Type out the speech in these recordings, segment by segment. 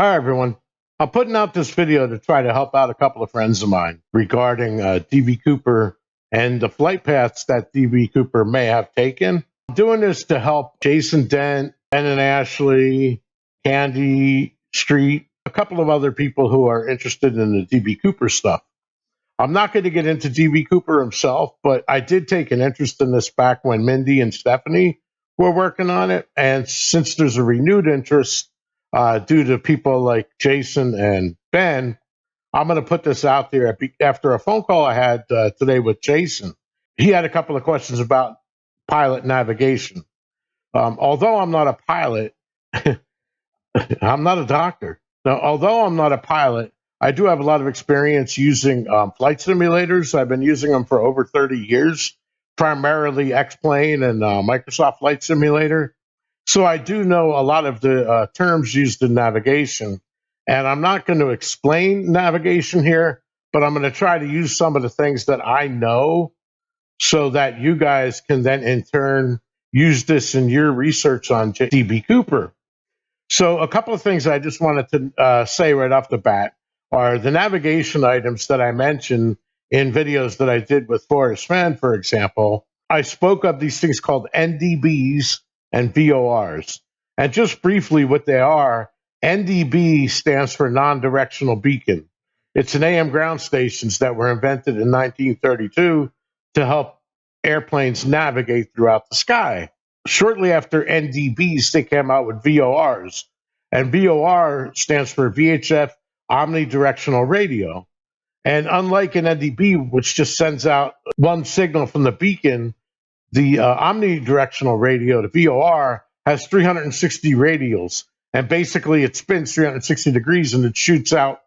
Hi, everyone. I'm putting out this video to try to help out a couple of friends of mine regarding DB Cooper and the flight paths that DB Cooper may have taken. I'm doing this to help Jason Dent, Ben and Ashley, Candy Street, a couple of other people who are interested in the DB Cooper stuff. I'm not going to get into DB Cooper himself, but I did take an interest in this back when Mindy and Stephanie were working on it. And since there's a renewed interest due to people like Jason and Ben, I'm going to put this out there after a phone call I had today with Jason. He had a couple of questions about pilot navigation. Although I'm not a pilot, I'm not a doctor. Now, although I'm not a pilot, I do have a lot of experience using flight simulators. I've been using them for over 30 years, primarily X-Plane and Microsoft Flight Simulator. So I do know a lot of the terms used in navigation. And I'm not going to explain navigation here, but I'm going to try to use some of the things that I know so that you guys can then in turn use this in your research on DB Cooper. So a couple of things I just wanted to say right off the bat are the navigation items that I mentioned in videos that I did with Forrest Fenn, for example. I spoke of these things called NDBs and VORs. And just briefly what they are, NDB stands for non-directional beacon. It's an AM ground stations that were invented in 1932 to help airplanes navigate throughout the sky. Shortly after NDBs, they came out with VORs. And VOR stands for VHF omnidirectional radio. And unlike an NDB, which just sends out one signal from the beacon, the omnidirectional radio, the VOR, has 360 radials. And basically, it spins 360 degrees and it shoots out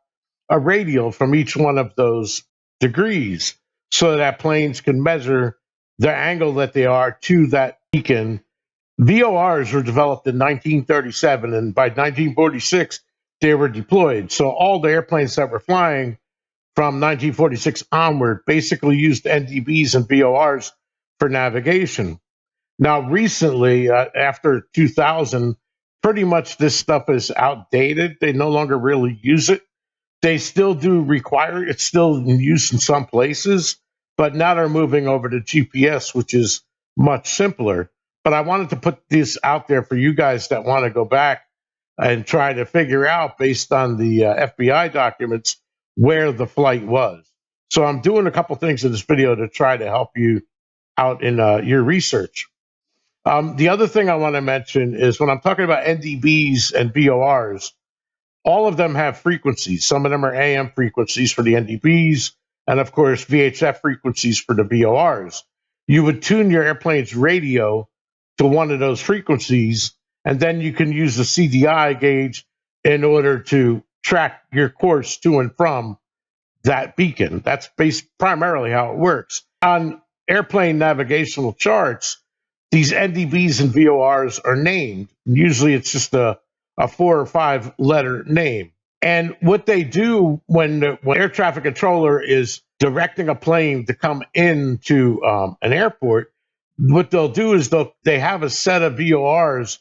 a radial from each one of those degrees so that planes can measure the angle that they are to that beacon. VORs were developed in 1937, and by 1946, they were deployed. So all the airplanes that were flying from 1946 onward basically used NDBs and VORs for navigation. Now, recently, after 2000, pretty much this stuff is outdated. They no longer really use it. They still do require it. It's still in use in some places, but now they're moving over to GPS, which is much simpler. But I wanted to put this out there for you guys that want to go back and try to figure out, based on the FBI documents, where the flight was. So I'm doing a couple things in this video to try to help you out in your research. The other thing I want to mention is when I'm talking about NDBs and VORs, all of them have frequencies. Some of them are AM frequencies for the NDBs, and of course, VHF frequencies for the VORs. You would tune your airplane's radio to one of those frequencies, and then you can use the CDI gauge in order to track your course to and from that beacon. That's primarily how it works. On airplane navigational charts, these NDBs and VORs are named. Usually it's just a 4 or 5 letter name. And what they do when air traffic controller is directing a plane to come into an airport, what they'll do is they have a set of VORs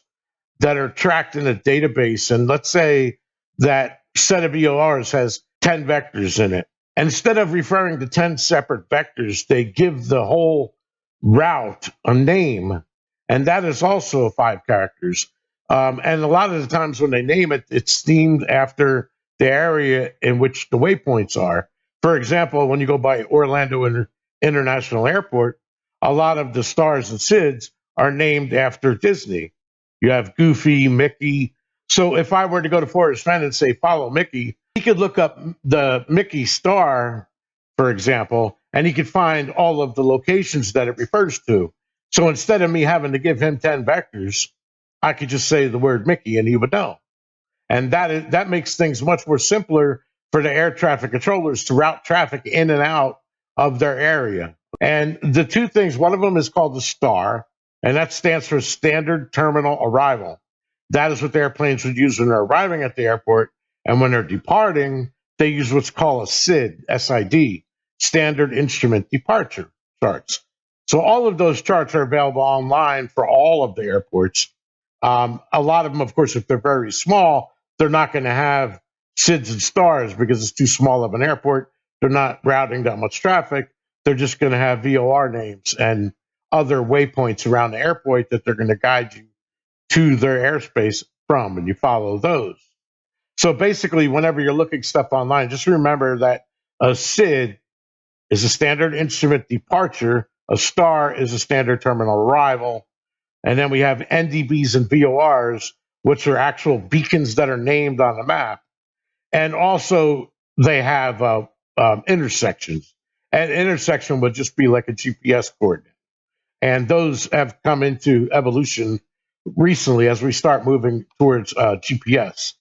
that are tracked in a database. And let's say that set of VORs has 10 vectors in it. And instead of referring to 10 separate vectors, they give the whole route a name. And that is also 5 characters. And a lot of the times when they name it, it's themed after the area in which the waypoints are. For example, when you go by Orlando International Airport, a lot of the stars and SIDS are named after Disney. You have Goofy, Mickey. So if I were to go to Forrest Fenn and say, follow Mickey, he could look up the Mickey star, for example, and he could find all of the locations that it refers to. So instead of me having to give him 10 vectors, I could just say the word Mickey and he would know. And that makes things much more simpler for the air traffic controllers to route traffic in and out of their area. And the two things, one of them is called the STAR, and that stands for Standard Terminal Arrival. That is what the airplanes would use when they're arriving at the airport. And when they're departing, they use what's called a SID, S-I-D, Standard Instrument Departure charts. So all of those charts are available online for all of the airports. A lot of them, of course, if they're very small, they're not going to have SIDS and stars because it's too small of an airport. They're not routing that much traffic. They're just going to have VOR names and other waypoints around the airport that they're going to guide you to their airspace from, and you follow those. So basically, whenever you're looking stuff online, just remember that a SID is a standard instrument departure, a star is a standard terminal arrival, and then we have NDBs and VORs, which are actual beacons that are named on the map. And also, they have intersections. An intersection would just be like a GPS coordinate. And those have come into evolution recently as we start moving towards GPS.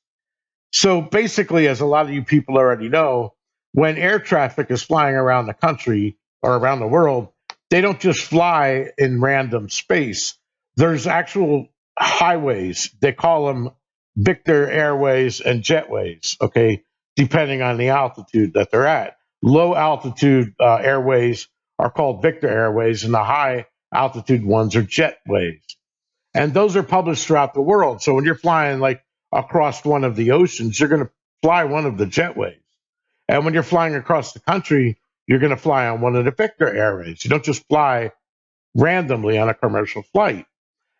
So basically, as a lot of you people already know, when air traffic is flying around the country or around the world, they don't just fly in random space. There's actual highways. They call them Victor Airways and Jetways, okay, depending on the altitude that they're at. Low altitude airways are called Victor Airways, and the high altitude ones are Jetways. And those are published throughout the world. So when you're flying like across one of the oceans, you're going to fly one of the jetways. And when you're flying across the country, you're going to fly on one of the Victor Airways. You don't just fly randomly on a commercial flight.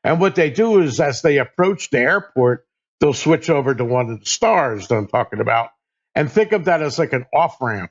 And what they do is as they approach the airport, they'll switch over to one of the stars that I'm talking about. And think of that as like an off ramp.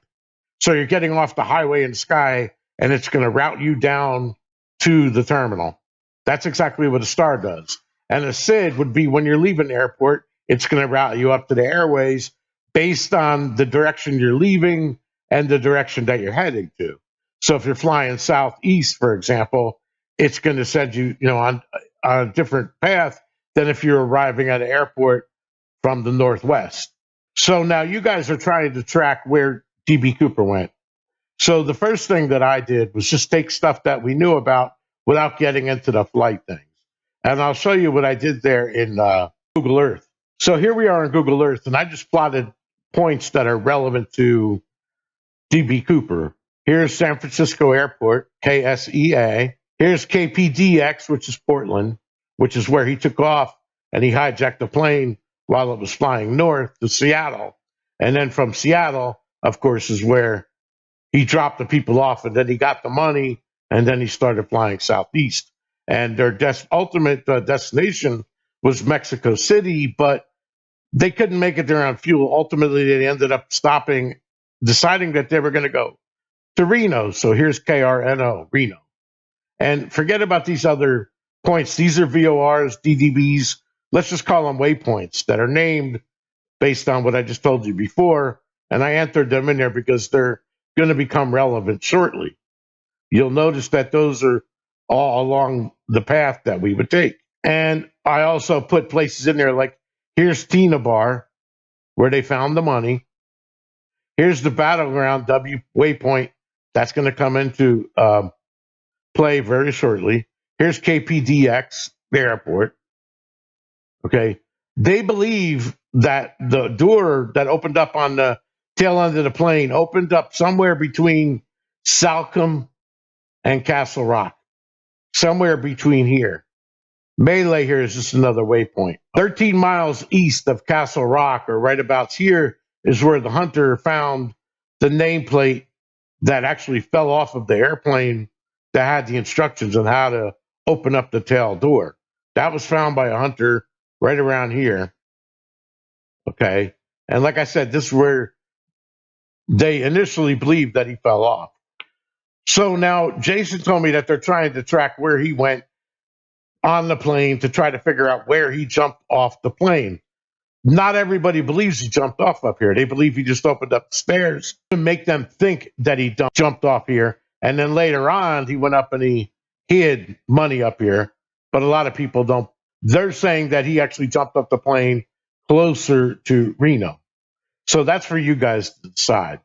So you're getting off the highway in the sky, and it's going to route you down to the terminal. That's exactly what a star does. And a SID would be when you're leaving the airport, it's going to route you up to the airways based on the direction you're leaving and the direction that you're heading to. So if you're flying southeast, for example, it's going to send you, on a different path than if you're arriving at an airport from the northwest. So now you guys are trying to track where DB Cooper went. So the first thing that I did was just take stuff that we knew about without getting into the flight things. And I'll show you what I did there in Google Earth. So here we are in Google Earth, and I just plotted points that are relevant to DB Cooper. Here's San Francisco Airport, KSEA. Here's KPDX, which is Portland, which is where he took off, and he hijacked the plane while it was flying north to Seattle. And then from Seattle, of course, is where he dropped the people off, and then he got the money, and then he started flying southeast. And their ultimate destination was Mexico City, but they couldn't make it there on fuel. Ultimately, they ended up deciding that they were going to go to Reno. So here's KRNO, Reno. And forget about these other points. These are VORs, DDBs. Let's just call them waypoints that are named based on what I just told you before. And I entered them in there because they're going to become relevant shortly. You'll notice that those are all along the path that we would take. And I also put places in there like here's Tina Bar, where they found the money. Here's the Battleground W waypoint. That's going to come into play very shortly. Here's KPDX, the airport. Okay. They believe that the door that opened up on the tail end of the plane opened up somewhere between Salcombe and Castle Rock, somewhere between here. Melee here is just another waypoint. 13 miles east of Castle Rock, or right about here, is where the hunter found the nameplate that actually fell off of the airplane that had the instructions on how to open up the tail door. That was found by a hunter right around here. Okay. And like I said, this is where they initially believed that he fell off. So now Jason told me that they're trying to track where he went on the plane to try to figure out where he jumped off the plane. Not everybody believes he jumped off up here. They believe he just opened up the stairs to make them think that he jumped off here. And then later on, he went up and he hid money up here. But a lot of people don't. They're saying that he actually jumped off the plane closer to Reno. So that's for you guys to decide.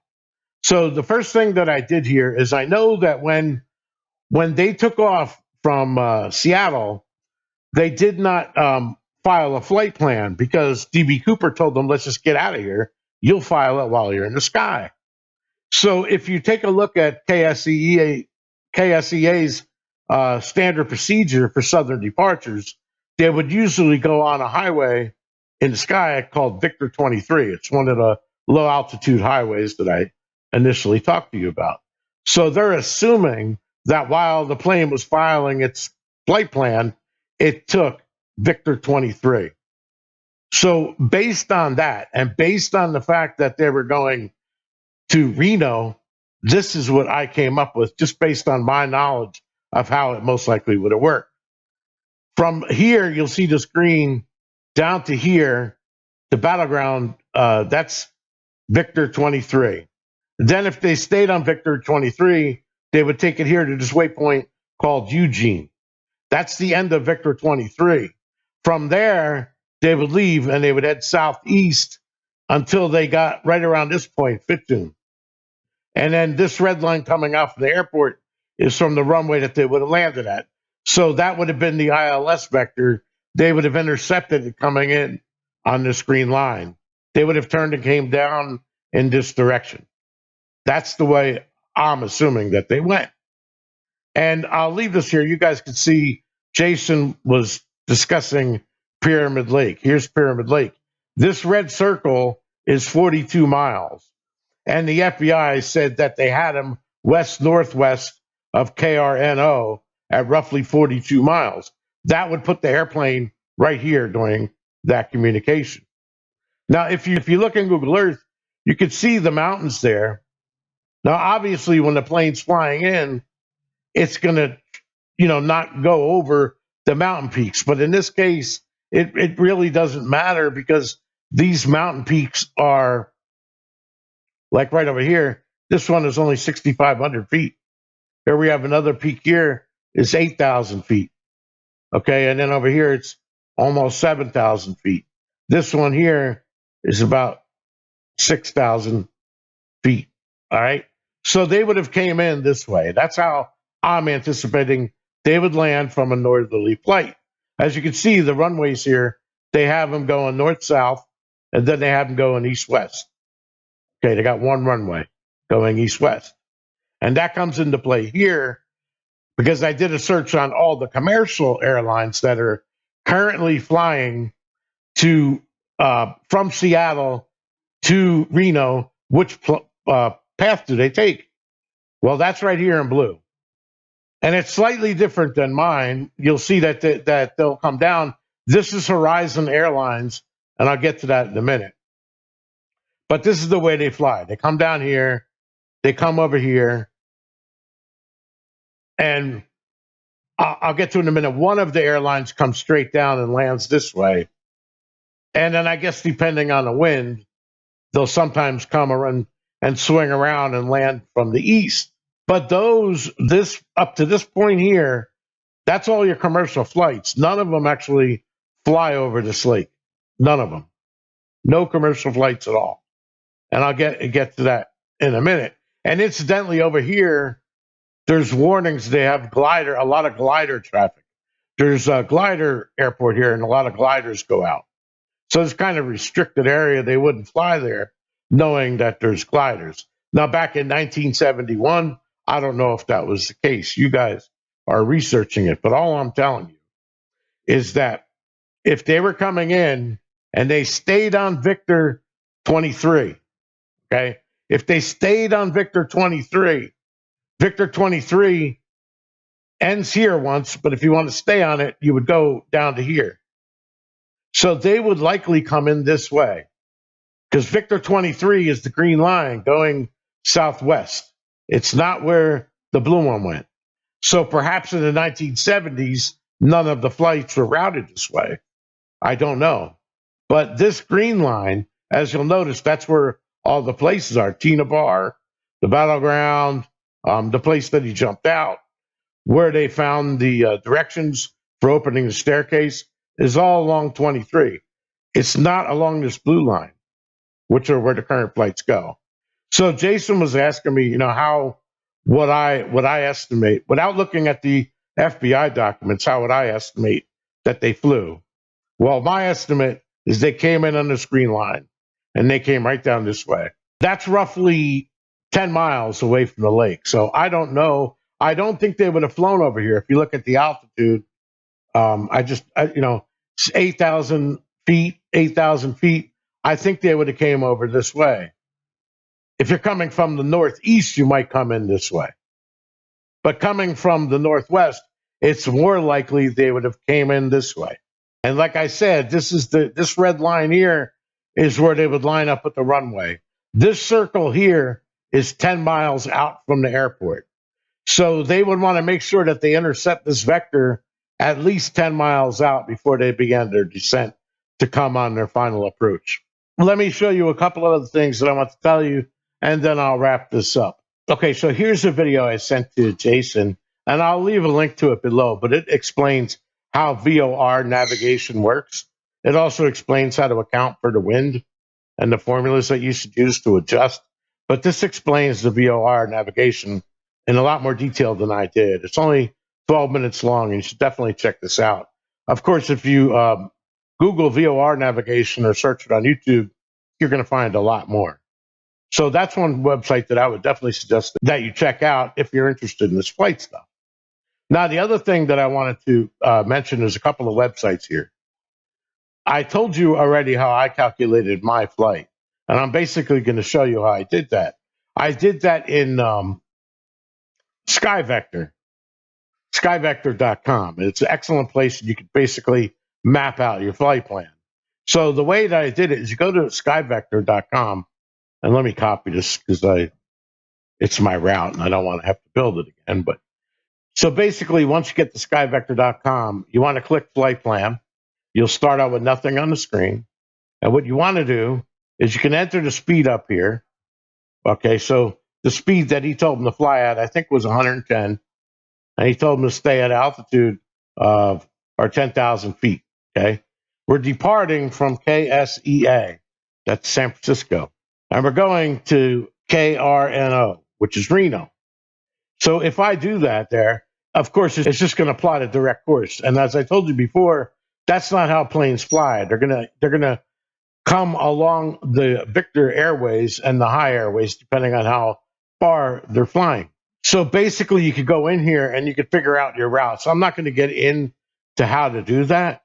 So the first thing that I did here is I know that when they took off from Seattle, they did not file a flight plan because DB Cooper told them, let's just get out of here. You'll file it while you're in the sky. So if you take a look at KSEA's standard procedure for southern departures, they would usually go on a highway in the sky called Victor 23. It's one of the low altitude highways that I initially talked to you about. So they're assuming that while the plane was filing its flight plan, it took Victor 23. So based on that, and based on the fact that they were going to Reno, this is what I came up with just based on my knowledge of how it most likely would have worked. From here, you'll see the screen down to here, the battleground, that's Victor 23. Then if they stayed on Victor 23, they would take it here to this waypoint called Eugene. That's the end of Victor 23. From there, they would leave and they would head southeast until they got right around this point, FITUN. And then this red line coming off the airport is from the runway that they would have landed at. So that would have been the ILS vector. They would have intercepted it coming in on this green line. They would have turned and came down in this direction. That's the way I'm assuming that they went. And I'll leave this here. You guys can see Jason was discussing Pyramid Lake. Here's Pyramid Lake. This red circle is 42 miles. And the FBI said that they had him west-northwest of KRNO at roughly 42 miles. That would put the airplane right here during that communication. Now, if you look in Google Earth, you can see the mountains there. Now, obviously, when the plane's flying in, it's going to, not go over the mountain peaks. But in this case, it really doesn't matter because these mountain peaks are like right over here. This one is only 6,500 feet. Here we have another peak here is 8,000 feet. Okay, and then over here it's almost 7,000 feet. This one here is about 6,000 feet. All right, so they would have came in this way. That's how I'm anticipating they would land from a northerly flight. As you can see, the runways here, they have them going north-south, and then they have them going east-west. Okay, they got one runway going east-west. And that comes into play here because I did a search on all the commercial airlines that are currently flying to from Seattle to Reno. Which path do they take? Well, that's right here in blue. And it's slightly different than mine. You'll see that that they'll come down. This is Horizon Airlines, and I'll get to that in a minute. But this is the way they fly. They come down here, they come over here, and I'll get to it in a minute. One of the airlines comes straight down and lands this way. And then I guess depending on the wind, they'll sometimes come around and swing around and land from the east. But this up to this point here, that's all your commercial flights. None of them actually fly over this lake. None of them. No commercial flights at all. And I'll get to that in a minute. And incidentally, over here, there's warnings they have a lot of glider traffic. There's a glider airport here, and a lot of gliders go out. So it's kind of restricted area. They wouldn't fly there knowing that there's gliders. Now, back in 1971, I don't know if that was the case. You guys are researching it, but all I'm telling you is that if they were coming in and they stayed on Victor 23, okay, if they stayed on Victor 23, Victor 23 ends here once, but if you want to stay on it, you would go down to here. So they would likely come in this way because Victor 23 is the green line going southwest. It's not where the blue one went. So perhaps in the 1970s, none of the flights were routed this way. I don't know. But this green line, as you'll notice, that's where all the places are. Tina Bar, the battleground, the place that he jumped out, where they found the directions for opening the staircase is all along 23. It's not along this blue line, which are where the current flights go. So Jason was asking me, how would I estimate, without looking at the FBI documents, how would I estimate that they flew? Well, my estimate is they came in on this green line, and they came right down this way. That's roughly 10 miles away from the lake. So I don't know. I don't think they would have flown over here. If you look at the altitude, it's 8,000 feet. 8,000 feet, I think they would have came over this way. If you're coming from the northeast, you might come in this way. But coming from the northwest, it's more likely they would have came in this way. And like I said, this red line here is where they would line up at the runway. This circle here is 10 miles out from the airport. So they would want to make sure that they intercept this vector at least 10 miles out before they began their descent to come on their final approach. Let me show you a couple of other things that I want to tell you, and then I'll wrap this up. Okay, so here's a video I sent to Jason, and I'll leave a link to it below, but it explains how VOR navigation works. It also explains how to account for the wind and the formulas that you should use to adjust. But this explains the VOR navigation in a lot more detail than I did. It's only 12 minutes long, and you should definitely check this out. Of course, if you Google VOR navigation or search it on YouTube, you're going to find a lot more. So that's one website that I would definitely suggest that you check out if you're interested in this flight stuff. Now, the other thing that I wanted to mention is a couple of websites here. I told you already how I calculated my flight, and I'm basically going to show you how I did that. I did that in SkyVector, skyvector.com. It's an excellent place. You can basically map out your flight plan. So the way that I did it is you go to skyvector.com, and let me copy this because it's my route and I don't want to have to build it again. But so basically, once you get to skyvector.com, you want to click flight plan. You'll start out with nothing on the screen. And what you want to do is you can enter the speed up here. Okay, so the speed that he told him to fly at, I think, was 110. And he told him to stay at altitude of or 10,000 feet. Okay, we're departing from KSEA, that's San Francisco, and we're going to KRNO, which is Reno. So if I do that there, of course, it's just going to plot a direct course. And as I told you before, that's not how planes fly. They're gonna come along the Victor Airways and the high airways, depending on how far they're flying. So basically, you could go in here and you could figure out your route. So I'm not going to get into how to do that,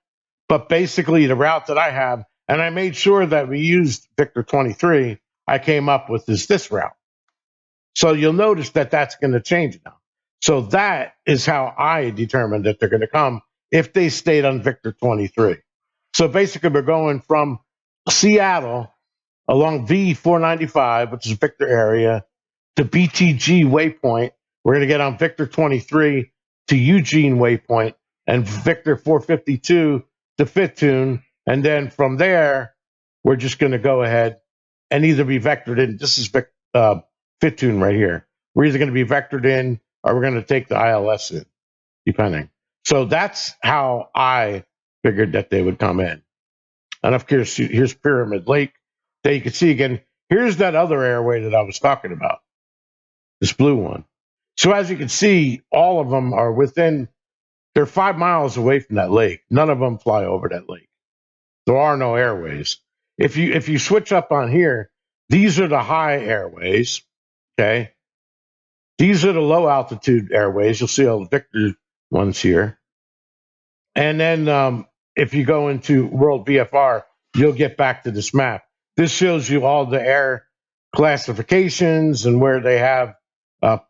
but basically, the route that I have, and I made sure that we used Victor 23, I came up with is this route. So you'll notice that that's going to change now. So that is how I determined that they're going to come if they stayed on Victor 23. So basically, we're going from Seattle along V495, which is Victor area, to BTG waypoint. We're going to get on Victor 23 to Eugene waypoint and Victor 452 to FITUN. And then from there, we're just going to go ahead and either be vectored in. This is FITUN right here. We're either going to be vectored in or we're going to take the ILS in, depending. So that's how I figured that they would come in. And of course, here's Pyramid Lake. There you can see again, here's that other airway that I was talking about, this blue one. So as you can see, all of them are they're 5 miles away from that lake. None of them fly over that lake. There are no airways. If you switch up on here, these are the high airways, okay? These are the low altitude airways. You'll see all the Victor ones here. And then if you go into World VFR, you'll get back to this map. This shows you all the air classifications and where they have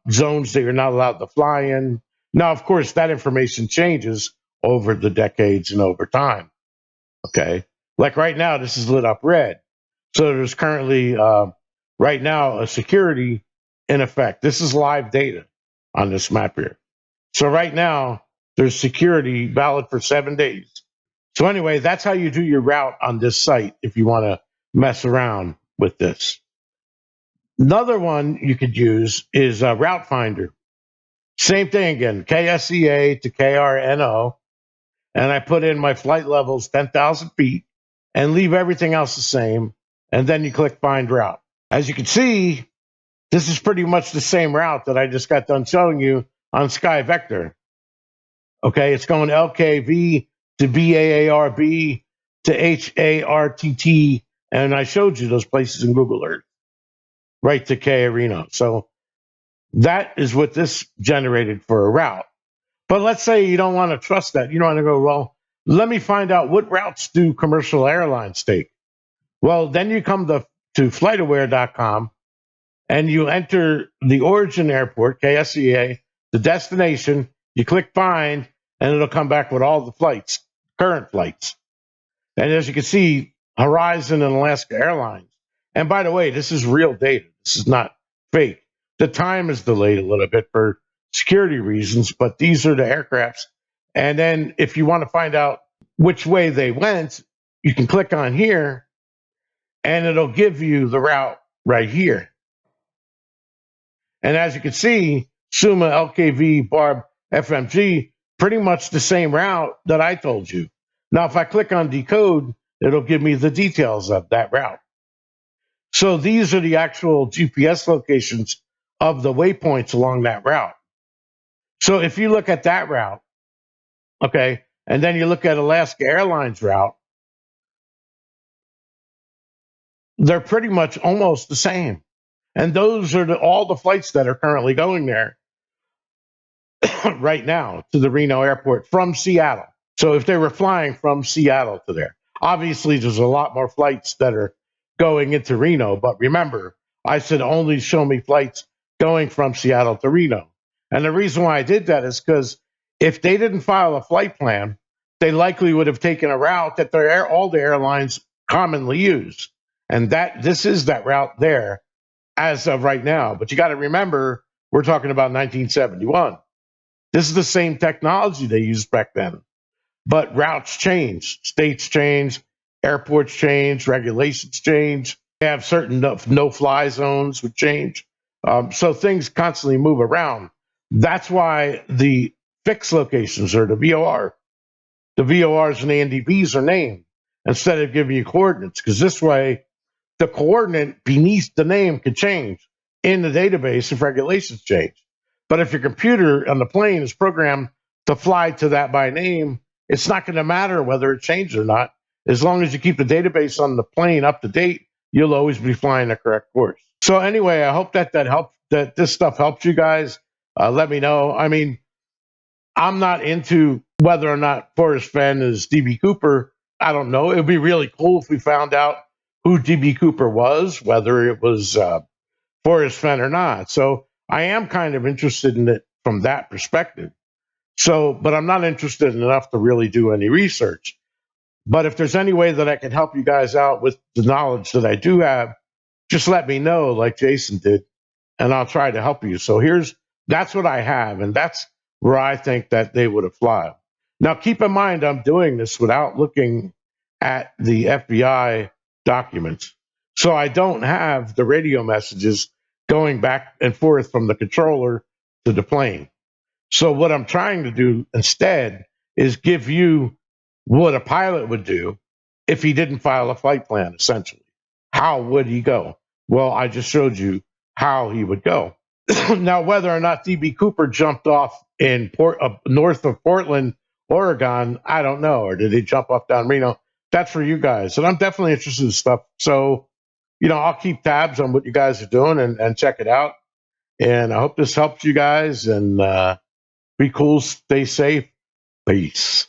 zones that you're not allowed to fly in. Now, of course, that information changes over the decades and over time. Okay. Like right now, this is lit up red. So there's currently, right now, a security in effect. This is live data on this map here. So right now, there's security valid for 7 days. So anyway, that's how you do your route on this site if you want to mess around with this. Another one you could use is Route Finder. Same thing again, KSEA to KRNO. And I put in my flight levels, 10,000 feet, and leave everything else the same. And then you click Find Route. As you can see, this is pretty much the same route that I just got done showing you on SkyVector. Okay, it's going LKV to BAARB to HARTT, and I showed you those places in Google Earth, right to K Reno. So that is what this generated for a route. But let's say you don't want to trust that. You don't want to go, well, Let me find out what routes do commercial airlines take. Well, then you come to flightaware.com and you enter the origin airport, KSEA, the destination, you click find, and it'll come back with all the flights, current flights. And as you can see, Horizon and Alaska Airlines. And by the way, this is real data. This is not fake. The time is delayed a little bit for security reasons, but these are the aircrafts. And then if you want to find out which way they went, you can click on here and it'll give you the route right here. And as you can see, Suma, LKV, Barb, FMG, pretty much the same route that I told you. Now, if I click on decode, it'll give me the details of that route. So these are the actual GPS locations of the waypoints along that route. So if you look at that route, okay, and then you look at Alaska Airlines route, they're pretty much almost the same. And those are all the flights that are currently going there right now to the Reno airport from Seattle. So if they were flying from Seattle to there, obviously there's a lot more flights that are going into Reno. But remember, I said only show me flights going from Seattle to Reno. And the reason why I did that is because if they didn't file a flight plan, they likely would have taken a route that all the airlines commonly use. And this is that route there as of right now. But you got to remember, we're talking about 1971. This is the same technology they used back then. But routes change, states change, airports change, regulations change. They have certain no-fly zones would change. So things constantly move around. That's why the fixed locations or the VOR, the VORs and the NDVs are named instead of giving you coordinates, because this way the coordinate beneath the name could change in the database if regulations change. But if your computer on the plane is programmed to fly to that by name, it's not going to matter whether it changed or not. As long as you keep the database on the plane up to date, you'll always be flying the correct course. So anyway, I hope that helped, that this stuff helps you guys. Let me know. I mean, I'm not into whether or not Forrest Fenn is DB Cooper. I don't know. It would be really cool if we found out who DB Cooper was, whether it was Forrest Fenn or not. So I am kind of interested in it from that perspective. So, but I'm not interested enough to really do any research. But if there's any way that I can help you guys out with the knowledge that I do have, just let me know, like Jason did, and I'll try to help you. So that's what I have, and that's where I think that they would have flied. Now, keep in mind, I'm doing this without looking at the FBI documents. So I don't have the radio messages going back and forth from the controller to the plane. So what I'm trying to do instead is give you what a pilot would do if he didn't file a flight plan, essentially. How would he go? Well, I just showed you how he would go. Now, whether or not DB Cooper jumped off in north of Portland, Oregon, I don't know. Or did he jump off down Reno? That's for you guys. And I'm definitely interested in stuff. So, I'll keep tabs on what you guys are doing and check it out. And I hope this helps you guys. And be cool. Stay safe. Peace.